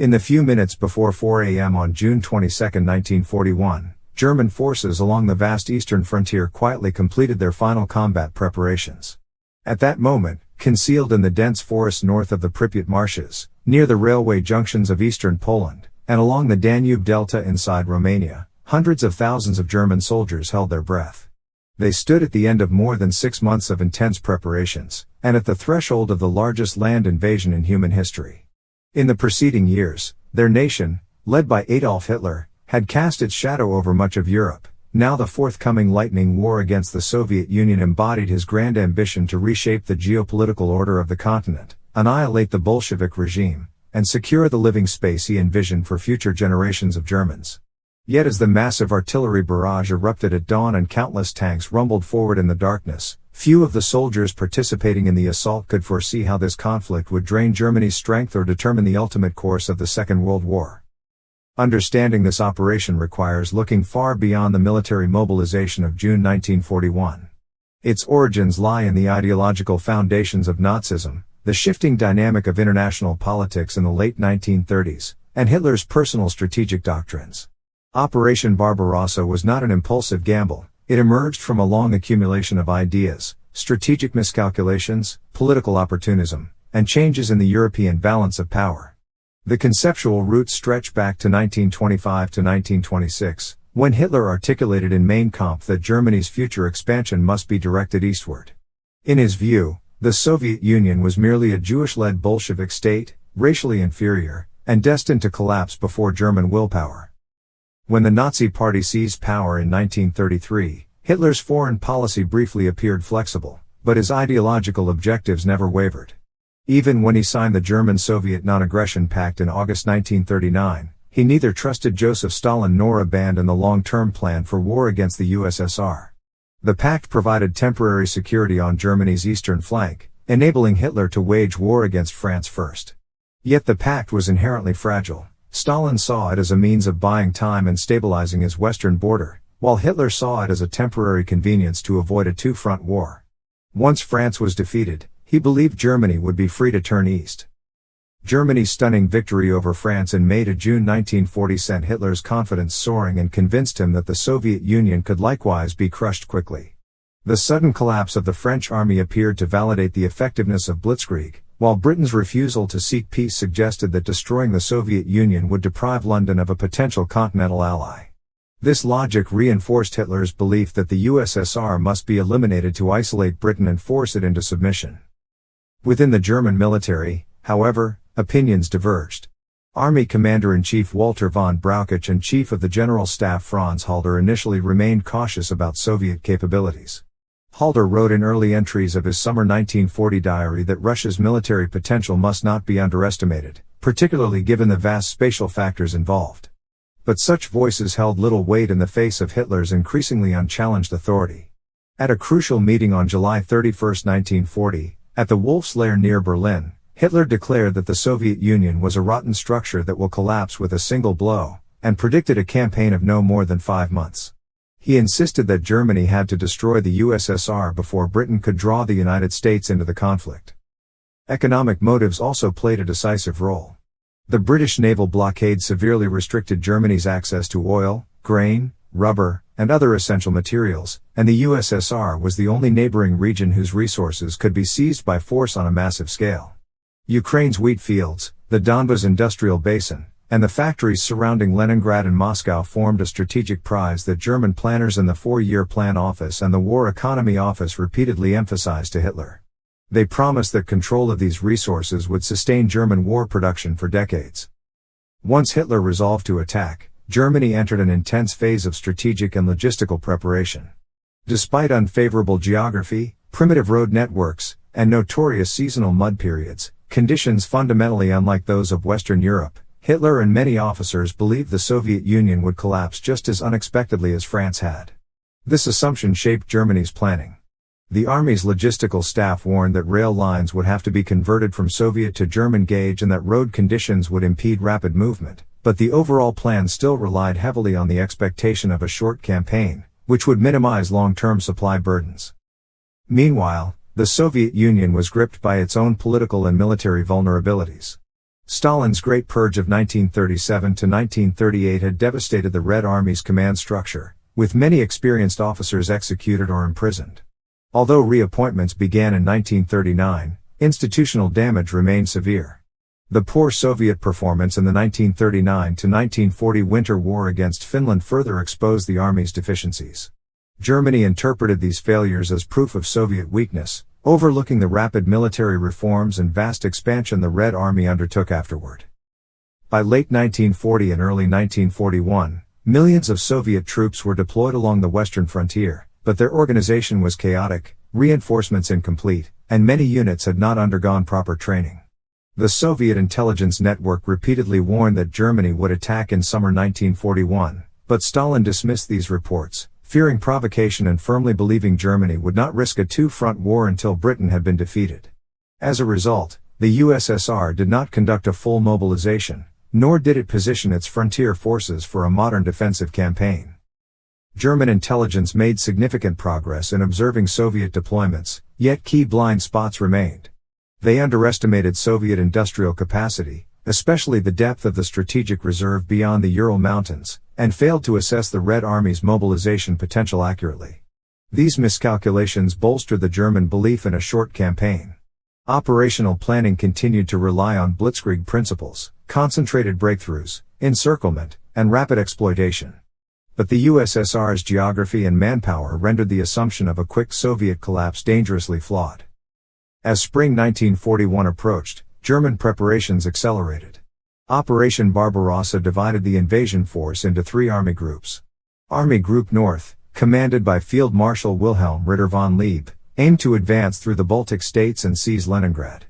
In the few minutes before 4 a.m. on June 22, 1941, German forces along the vast eastern frontier quietly completed their final combat preparations. At that moment, concealed in the dense forest north of the Pripyat marshes, near the railway junctions of eastern Poland, and along the Danube Delta inside Romania, hundreds of thousands of German soldiers held their breath. They stood at the end of more than 6 months of intense preparations, and at the threshold of the largest land invasion in human history. In the preceding years, their nation, led by Adolf Hitler, had cast its shadow over much of Europe. Now the forthcoming lightning war against the Soviet Union embodied his grand ambition to reshape the geopolitical order of the continent, annihilate the Bolshevik regime, and secure the living space he envisioned for future generations of Germans. Yet as the massive artillery barrage erupted at dawn and countless tanks rumbled forward in the darkness, few of the soldiers participating in the assault could foresee how this conflict would drain Germany's strength or determine the ultimate course of the Second World War. Understanding this operation requires looking far beyond the military mobilization of June 1941. Its origins lie in the ideological foundations of Nazism, the shifting dynamic of international politics in the late 1930s, and Hitler's personal strategic doctrines. Operation Barbarossa was not an impulsive gamble. It emerged from a long accumulation of ideas, strategic miscalculations, political opportunism, and changes in the European balance of power. The conceptual roots stretch back to 1925 to 1926, when Hitler articulated in Mein Kampf that Germany's future expansion must be directed eastward. In his view, the Soviet Union was merely a Jewish-led Bolshevik state, racially inferior, and destined to collapse before German willpower. When the Nazi Party seized power in 1933, Hitler's foreign policy briefly appeared flexible, but his ideological objectives never wavered. Even when he signed the German-Soviet Non-Aggression Pact in August 1939, he neither trusted Joseph Stalin nor abandoned the long-term plan for war against the USSR. The pact provided temporary security on Germany's eastern flank, enabling Hitler to wage war against France first. Yet the pact was inherently fragile. Stalin saw it as a means of buying time and stabilizing his western border, while Hitler saw it as a temporary convenience to avoid a two-front war. Once France was defeated, he believed Germany would be free to turn east. Germany's stunning victory over France in May to June 1940 sent Hitler's confidence soaring and convinced him that the Soviet Union could likewise be crushed quickly. The sudden collapse of the French army appeared to validate the effectiveness of blitzkrieg, while Britain's refusal to seek peace suggested that destroying the Soviet Union would deprive London of a potential continental ally. This logic reinforced Hitler's belief that the USSR must be eliminated to isolate Britain and force it into submission. Within the German military, however, opinions diverged. Army Commander-in-Chief Walter von Brauchitsch and Chief of the General Staff Franz Halder initially remained cautious about Soviet capabilities. Halder wrote in early entries of his summer 1940 diary that Russia's military potential must not be underestimated, particularly given the vast spatial factors involved. But such voices held little weight in the face of Hitler's increasingly unchallenged authority. At a crucial meeting on July 31, 1940, at the Wolf's Lair near Berlin, Hitler declared that the Soviet Union was a rotten structure that will collapse with a single blow, and predicted a campaign of no more than 5 months. He insisted that Germany had to destroy the USSR before Britain could draw the United States into the conflict. Economic motives also played a decisive role. The British naval blockade severely restricted Germany's access to oil, grain, rubber, and other essential materials, and the USSR was the only neighboring region whose resources could be seized by force on a massive scale. Ukraine's wheat fields, the Donbas industrial basin, and the factories surrounding Leningrad and Moscow formed a strategic prize that German planners in the Four-Year Plan Office and the War Economy Office repeatedly emphasized to Hitler. They promised that control of these resources would sustain German war production for decades. Once Hitler resolved to attack, Germany entered an intense phase of strategic and logistical preparation. Despite unfavorable geography, primitive road networks, and notorious seasonal mud periods, conditions fundamentally unlike those of Western Europe, Hitler and many officers believed the Soviet Union would collapse just as unexpectedly as France had. This assumption shaped Germany's planning. The army's logistical staff warned that rail lines would have to be converted from Soviet to German gauge and that road conditions would impede rapid movement, but the overall plan still relied heavily on the expectation of a short campaign, which would minimize long-term supply burdens. Meanwhile, the Soviet Union was gripped by its own political and military vulnerabilities. Stalin's Great Purge of 1937 to 1938 had devastated the Red Army's command structure, with many experienced officers executed or imprisoned. Although reappointments began in 1939, institutional damage remained severe. The poor Soviet performance in the 1939 to 1940 Winter War against Finland further exposed the Army's deficiencies. Germany interpreted these failures as proof of Soviet weakness, overlooking the rapid military reforms and vast expansion the Red Army undertook afterward. By late 1940 and early 1941, millions of Soviet troops were deployed along the western frontier, but their organization was chaotic, reinforcements incomplete, and many units had not undergone proper training. The Soviet intelligence network repeatedly warned that Germany would attack in summer 1941, but Stalin dismissed these reports, fearing provocation and firmly believing Germany would not risk a two-front war until Britain had been defeated. As a result, the USSR did not conduct a full mobilization, nor did it position its frontier forces for a modern defensive campaign. German intelligence made significant progress in observing Soviet deployments, yet key blind spots remained. They underestimated Soviet industrial capacity, especially the depth of the strategic reserve beyond the Ural Mountains, and failed to assess the Red Army's mobilization potential accurately. These miscalculations bolstered the German belief in a short campaign. Operational planning continued to rely on blitzkrieg principles, concentrated breakthroughs, encirclement, and rapid exploitation. But the USSR's geography and manpower rendered the assumption of a quick Soviet collapse dangerously flawed. As spring 1941 approached, German preparations accelerated. Operation Barbarossa divided the invasion force into three army groups. Army Group North, commanded by Field Marshal Wilhelm Ritter von Leeb, aimed to advance through the Baltic states and seize Leningrad.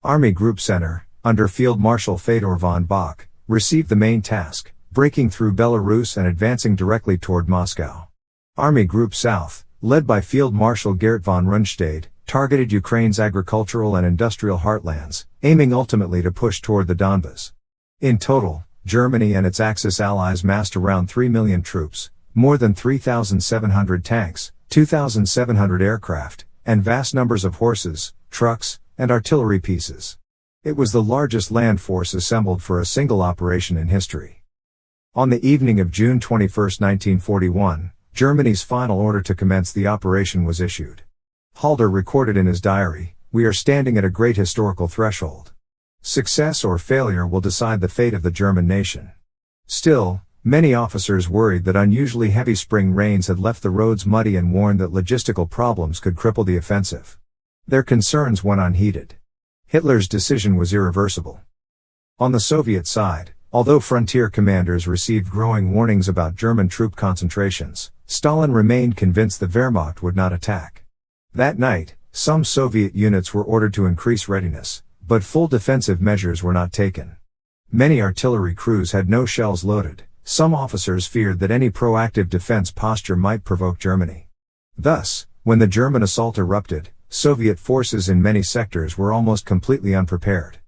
Army Group Center, under Field Marshal Fedor von Bock, received the main task, breaking through Belarus and advancing directly toward Moscow. Army Group South, led by Field Marshal Gert von Rundstedt, targeted Ukraine's agricultural and industrial heartlands, aiming ultimately to push toward the Donbas. In total, Germany and its Axis allies massed around 3 million troops, more than 3,700 tanks, 2,700 aircraft, and vast numbers of horses, trucks, and artillery pieces. It was the largest land force assembled for a single operation in history. On the evening of June 21, 1941, Germany's final order to commence the operation was issued. Halder recorded in his diary, "We are standing at a great historical threshold. Success or failure will decide the fate of the German nation." Still, many officers worried that unusually heavy spring rains had left the roads muddy and warned that logistical problems could cripple the offensive. Their concerns went unheeded. Hitler's decision was irreversible. On the Soviet side, although frontier commanders received growing warnings about German troop concentrations, Stalin remained convinced the Wehrmacht would not attack. That night, some Soviet units were ordered to increase readiness, but full defensive measures were not taken. Many artillery crews had no shells loaded. Some officers feared that any proactive defense posture might provoke Germany. Thus, when the German assault erupted, Soviet forces in many sectors were almost completely unprepared.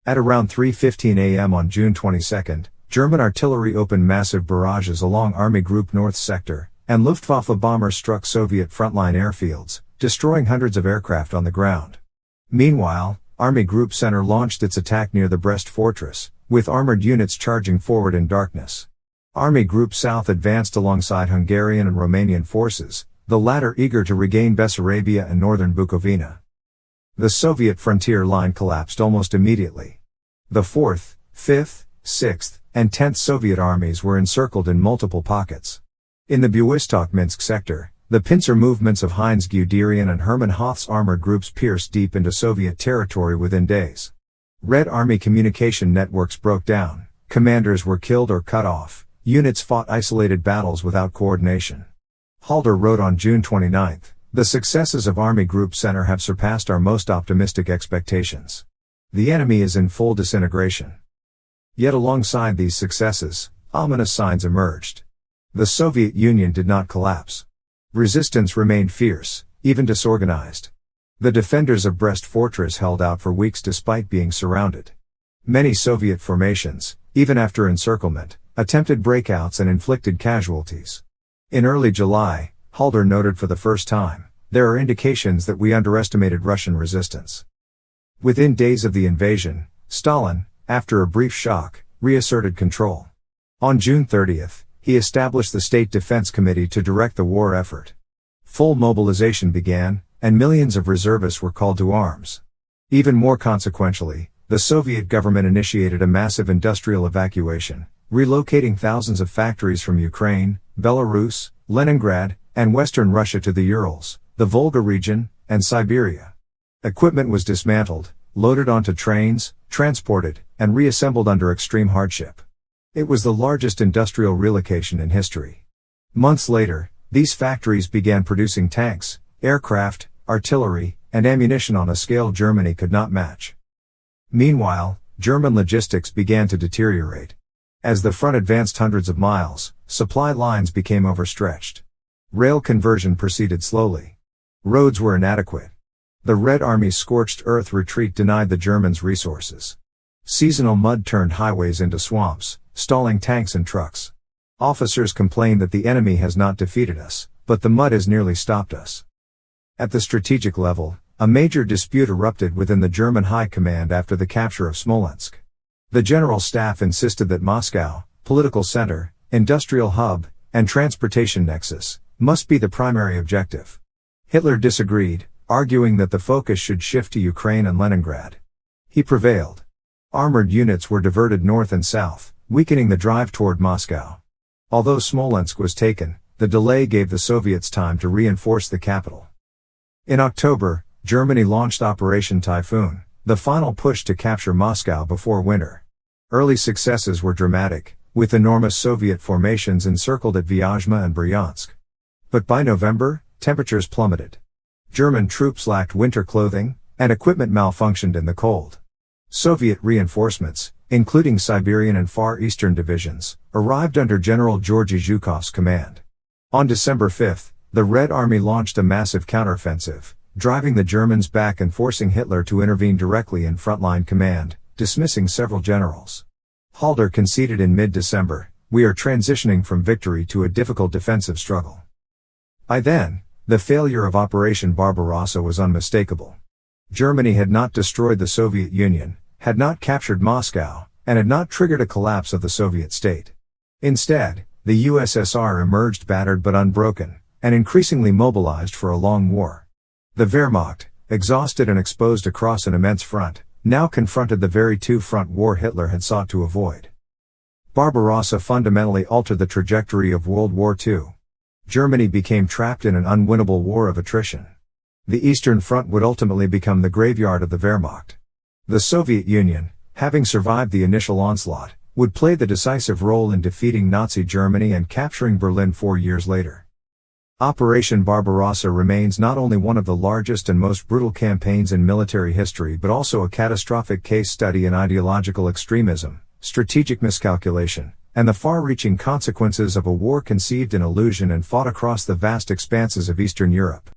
At around 3:15 a.m. on June 22, German artillery opened massive barrages along Army Group North sector, and Luftwaffe bombers struck Soviet frontline airfields, destroying hundreds of aircraft on the ground. Meanwhile, Army Group Center launched its attack near the Brest fortress, with armored units charging forward in darkness. Army Group South advanced alongside Hungarian and Romanian forces, the latter eager to regain Bessarabia and northern Bukovina. The Soviet frontier line collapsed almost immediately. The 4th, 5th, 6th, and 10th Soviet armies were encircled in multiple pockets. In the Białystok-Minsk sector, the pincer movements of Heinz Guderian and Hermann Hoth's armored groups pierced deep into Soviet territory within days. Red Army communication networks broke down, commanders were killed or cut off, units fought isolated battles without coordination. Halder wrote on June 29, "The successes of Army Group Center have surpassed our most optimistic expectations. The enemy is in full disintegration." Yet alongside these successes, ominous signs emerged. The Soviet Union did not collapse. Resistance remained fierce, even disorganized. The defenders of Brest Fortress held out for weeks despite being surrounded. Many Soviet formations, even after encirclement, attempted breakouts and inflicted casualties. In early July, Halder noted for the first time, "There are indications that we underestimated Russian resistance." Within days of the invasion, Stalin, after a brief shock, reasserted control. On June 30th, he established the State Defense Committee to direct the war effort. Full mobilization began, and millions of reservists were called to arms. Even more consequentially, the Soviet government initiated a massive industrial evacuation, relocating thousands of factories from Ukraine, Belarus, Leningrad, and Western Russia to the Urals, the Volga region, and Siberia. Equipment was dismantled, loaded onto trains, transported, and reassembled under extreme hardship. It was the largest industrial relocation in history. Months later, these factories began producing tanks, aircraft, artillery, and ammunition on a scale Germany could not match. Meanwhile, German logistics began to deteriorate. As the front advanced hundreds of miles, supply lines became overstretched. Rail conversion proceeded slowly. Roads were inadequate. The Red Army's scorched earth retreat denied the Germans resources. Seasonal mud turned highways into swamps, stalling tanks and trucks. Officers complained that the enemy has not defeated us, but the mud has nearly stopped us. At the strategic level, a major dispute erupted within the German High Command after the capture of Smolensk. The General Staff insisted that Moscow, political center, industrial hub, and transportation nexus, must be the primary objective. Hitler disagreed, arguing that the focus should shift to Ukraine and Leningrad. He prevailed. Armored units were diverted north and south, weakening the drive toward Moscow. Although Smolensk was taken, the delay gave the Soviets time to reinforce the capital. In October, Germany launched Operation Typhoon, the final push to capture Moscow before winter. Early successes were dramatic, with enormous Soviet formations encircled at Vyazma and Bryansk. But by November, temperatures plummeted. German troops lacked winter clothing, and equipment malfunctioned in the cold. Soviet reinforcements, including Siberian and Far Eastern divisions, arrived under General Georgy Zhukov's command. On December 5, the Red Army launched a massive counteroffensive, driving the Germans back and forcing Hitler to intervene directly in frontline command, dismissing several generals. Halder conceded in mid-December, "We are transitioning from victory to a difficult defensive struggle." By then, the failure of Operation Barbarossa was unmistakable. Germany had not destroyed the Soviet Union, had not captured Moscow, and had not triggered a collapse of the Soviet state. Instead, the USSR emerged battered but unbroken, and increasingly mobilized for a long war. The Wehrmacht, exhausted and exposed across an immense front, now confronted the very two-front war Hitler had sought to avoid. Barbarossa fundamentally altered the trajectory of World War II. Germany became trapped in an unwinnable war of attrition. The Eastern Front would ultimately become the graveyard of the Wehrmacht. The Soviet Union, having survived the initial onslaught, would play the decisive role in defeating Nazi Germany and capturing Berlin 4 years later. Operation Barbarossa remains not only one of the largest and most brutal campaigns in military history but also a catastrophic case study in ideological extremism, strategic miscalculation, and the far-reaching consequences of a war conceived in illusion and fought across the vast expanses of Eastern Europe.